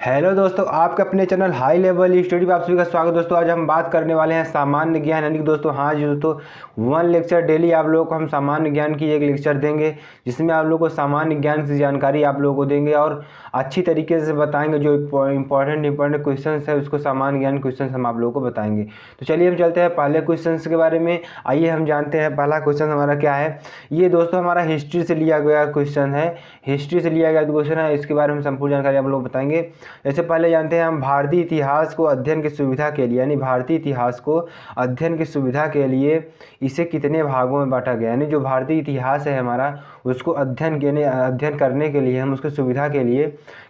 Hello दोस्तों, आपके अपने चैनल हाई लेवल स्टडी पर आप सभी का स्वागत। दोस्तों आज हम बात करने वाले हैं सामान्य ज्ञान यानी कि दोस्तों हाँ जी दोस्तों, वन लेक्चर डेली आप लोगों को हम सामान्य ज्ञान की एक लेक्चर देंगे जिसमें आप लोगों को सामान्य ज्ञान की जानकारी आप लोगों को देंगे और अच्छी तरीके से बताएंगे। जो इंपॉर्टेंट क्वेश्चन है उसको सामान्य ज्ञान क्वेश्चन हम आप लोगों को बताएंगे। तो चलिए हम चलते हैं पहले क्वेश्चन के बारे में। आइए हम जानते हैं पहला क्वेश्चन हमारा क्या है। ये दोस्तों हमारा हिस्ट्री से लिया गया क्वेश्चन है, हिस्ट्री से लिया गया क्वेश्चन है। इसके बारे में संपूर्ण जानकारी आप लोग बताएंगे। जैसे पहले जानते हैं हम भारतीय इतिहास को अध्ययन की सुविधा के लिए, यानी भारतीय इतिहास को अध्ययन की सुविधा के लिए इसे कितने भागों में बांटा गया। यानी जो भारतीय इतिहास है हमारा उसको अध्ययन करने के लिए हम उसकी सुविधा के लिए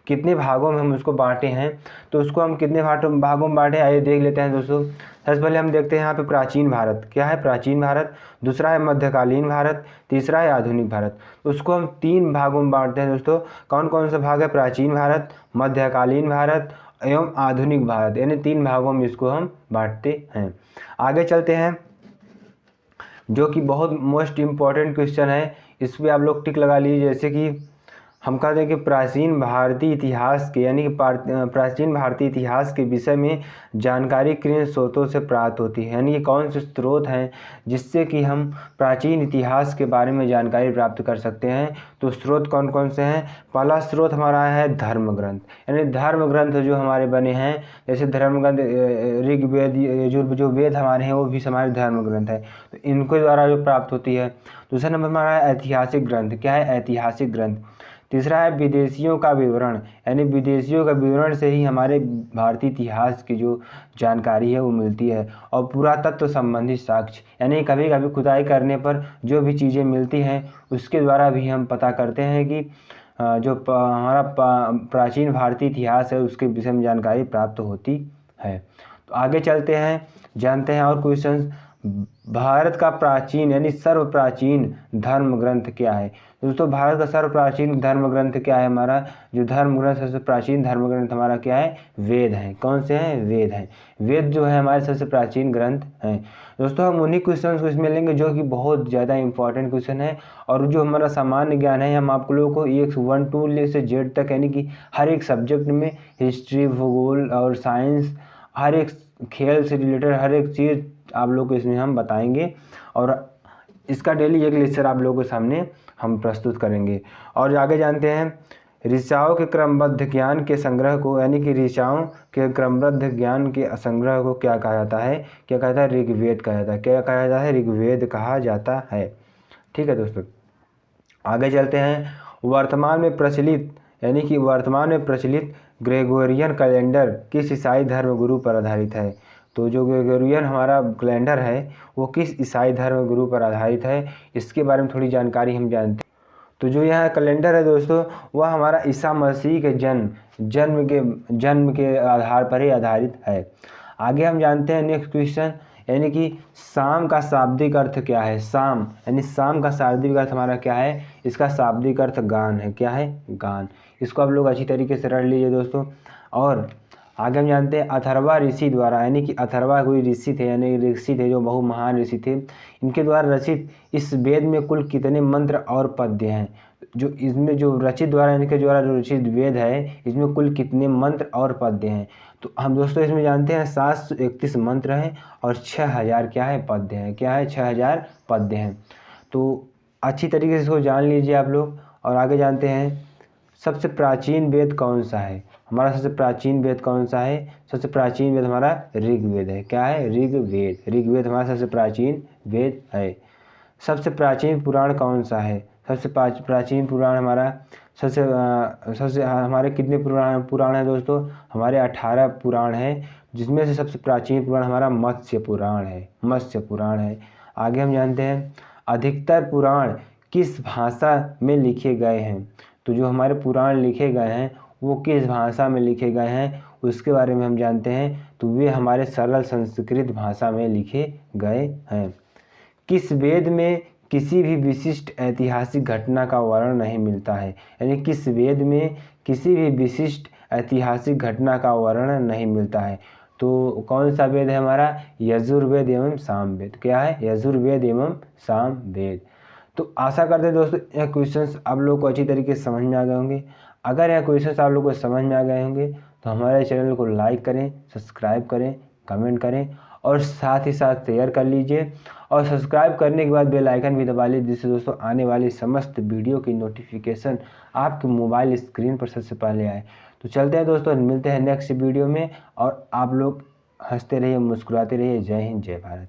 कितने भागों में हम उसको बांटे हैं। तो उसको हम कितने भागों में बांटे, आइए देख लेते हैं दोस्तों। सबसे पहले हम देखते हैं यहाँ पे प्राचीन भारत क्या है, प्राचीन भारत। दूसरा है मध्यकालीन भारत। तीसरा है आधुनिक भारत। उसको हम 3 भागों में बांटते हैं दोस्तों। कौन कौन सा भाग है? प्राचीन भारत, मध्यकालीन भारत एवं आधुनिक भारत, यानी 3 भागों में इसको हम बांटते हैं। आगे चलते हैं, जो कि बहुत मोस्ट इम्पॉर्टेंट क्वेश्चन है, इस पर आप लोग टिक लगा लीजिए। जैसे कि हम कहते हैं कि प्राचीन भारतीय इतिहास के, यानी कि प्राचीन भारतीय इतिहास के विषय में जानकारी किन स्रोतों से प्राप्त होती है, यानी कि कौन से स्रोत हैं जिससे कि हम प्राचीन इतिहास के बारे में जानकारी प्राप्त कर सकते हैं। तो स्रोत कौन कौन से हैं? पहला स्रोत हमारा है धर्म ग्रंथ, यानी धर्म ग्रंथ जो हमारे बने हैं, जैसे धर्म ग्रंथ ऋग्वेद, जो वेद हमारे हैं वो भी हमारे धर्म ग्रंथ है, तो इनके द्वारा जो प्राप्त होती है। दूसरा नंबर हमारा है ऐतिहासिक ग्रंथ। क्या है? ऐतिहासिक ग्रंथ। तीसरा है विदेशियों का विवरण, यानी विदेशियों का विवरण से ही हमारे भारतीय इतिहास की जो जानकारी है वो मिलती है। और पुरातत्व संबंधी साक्ष्य, यानी कभी कभी खुदाई करने पर जो भी चीज़ें मिलती हैं उसके द्वारा भी हम पता करते हैं कि जो हमारा प्राचीन भारतीय इतिहास है उसके विषय में जानकारी प्राप्त होती है। तो आगे चलते हैं, जानते हैं और क्वेश्चन। भारत का प्राचीन यानी सर्वप्राचीन धर्म ग्रंथ क्या है? दोस्तों भारत का सर्वप्राचीन धर्म ग्रंथ क्या है? हमारा जो धर्म ग्रंथ सबसे प्राचीन धर्म ग्रंथ हमारा क्या है? वेद हैं। कौन से हैं? वेद हैं। वेद जो है हमारे सबसे प्राचीन ग्रंथ हैं। दोस्तों हम उन्हीं क्वेश्चन को इसमें लेंगे जो कि बहुत ज़्यादा इंपॉर्टेंट क्वेश्चन है। और जो हमारा सामान्य ज्ञान है हम आप लोगों को 1 2 से Z तक, यानी कि हर एक सब्जेक्ट में हिस्ट्री, भूगोल और साइंस, हर एक खेल से रिलेटेड हर एक चीज़ आप लोग को इसमें हम बताएंगे और इसका डेली एक लेक्चर आप लोगों के सामने हम प्रस्तुत करेंगे। और आगे जानते हैं, ऋचाओं के क्रमबद्ध ज्ञान के संग्रह को, यानी कि ऋचाओं के क्रमबद्ध ज्ञान के संग्रह को क्या कहा जाता है? क्या कहा जाता है? ऋग्वेद कहा जाता है। क्या कहा जाता है? ऋग्वेद कहा जाता है। ठीक है दोस्तों, आगे चलते हैं। वर्तमान में प्रचलित, यानी कि वर्तमान में प्रचलित ग्रेगोरियन कैलेंडर किस ईसाई धर्म गुरु पर आधारित है? तो जो ग्रेगोरियन हमारा कैलेंडर है वो किस ईसाई धर्म गुरु पर आधारित है, इसके बारे में थोड़ी जानकारी हम जानते हैं। तो जो यह कैलेंडर है दोस्तों वह हमारा ईसा मसीह के जन्म के आधार पर ही आधारित है। आगे हम जानते हैं नेक्स्ट क्वेश्चन, यानी कि शाम का शाब्दिक अर्थ क्या है? शाम यानी शाम का शाब्दिक अर्थ हमारा क्या है? इसका शाब्दिक अर्थ गान है। क्या है? गान। इसको आप लोग अच्छी तरीके से रट लीजिए दोस्तों। और आगे हम जानते हैं अथर्वा ऋषि द्वारा, यानी कि अथर्वा कोई ऋषि थे, यानी ऋषि थे जो बहु महान ऋषि थे, इनके द्वारा रचित इस वेद में कुल कितने मंत्र और पद्य हैं? जो इसमें जो रचित द्वारा, इनके द्वारा जो रचित वेद है इसमें कुल कितने मंत्र और पद्य हैं? तो हम दोस्तों इसमें जानते हैं 731 मंत्र हैं और 6000 क्या है? पद्य हैं। क्या है? 6000 पद्य हैं। तो अच्छी तरीके से इसको जान लीजिए आप लोग। और आगे जानते हैं सबसे प्राचीन वेद कौन सा है? हमारा सबसे प्राचीन वेद कौन सा है? सबसे प्राचीन वेद हमारा ऋग्वेद है। क्या है? ऋग्वेद। ऋग्वेद हमारा सबसे प्राचीन वेद है। सबसे प्राचीन पुराण कौन सा है? सबसे प्राचीन पुराण हमारा सबसे हमारे कितने पुराण हैं दोस्तों? हमारे 18 पुराण हैं, जिसमें से सबसे प्राचीन पुराण हमारा मत्स्य पुराण है। मत्स्य पुराण है। आगे हम जानते हैं अधिकतर पुराण किस भाषा में लिखे गए हैं? तो जो हमारे पुराण लिखे गए हैं वो किस भाषा में लिखे गए हैं उसके बारे में हम जानते हैं। तो वे हमारे सरल संस्कृत भाषा में लिखे गए हैं। किस वेद में किसी भी विशिष्ट ऐतिहासिक घटना का वर्णन नहीं मिलता है? यानी किस वेद में किसी भी विशिष्ट ऐतिहासिक घटना का वर्णन नहीं मिलता है? तो कौन सा वेद है हमारा? यजुर्वेद एवं सामवेद। क्या है? यजुर्वेद एवं सामवेद। तो आशा करते हैं दोस्तों यह क्वेश्चंस आप लोग को अच्छी तरीके से समझ में आ गए होंगे। अगर यह क्वेश्चन आप लोग को समझ में आ गए होंगे तो हमारे चैनल को लाइक करें, सब्सक्राइब करें, कमेंट करें और साथ ही साथ शेयर कर लीजिए। और सब्सक्राइब करने के बाद बेल आइकन भी दबा लीजिए, जिससे दोस्तों आने वाली समस्त वीडियो की नोटिफिकेशन आपके मोबाइल स्क्रीन पर सबसे पहले आए। तो चलते हैं दोस्तों, मिलते हैं नेक्स्ट वीडियो में। और आप लोग हंसते रहिए, मुस्कुराते रहिए। जय हिंद, जय भारत।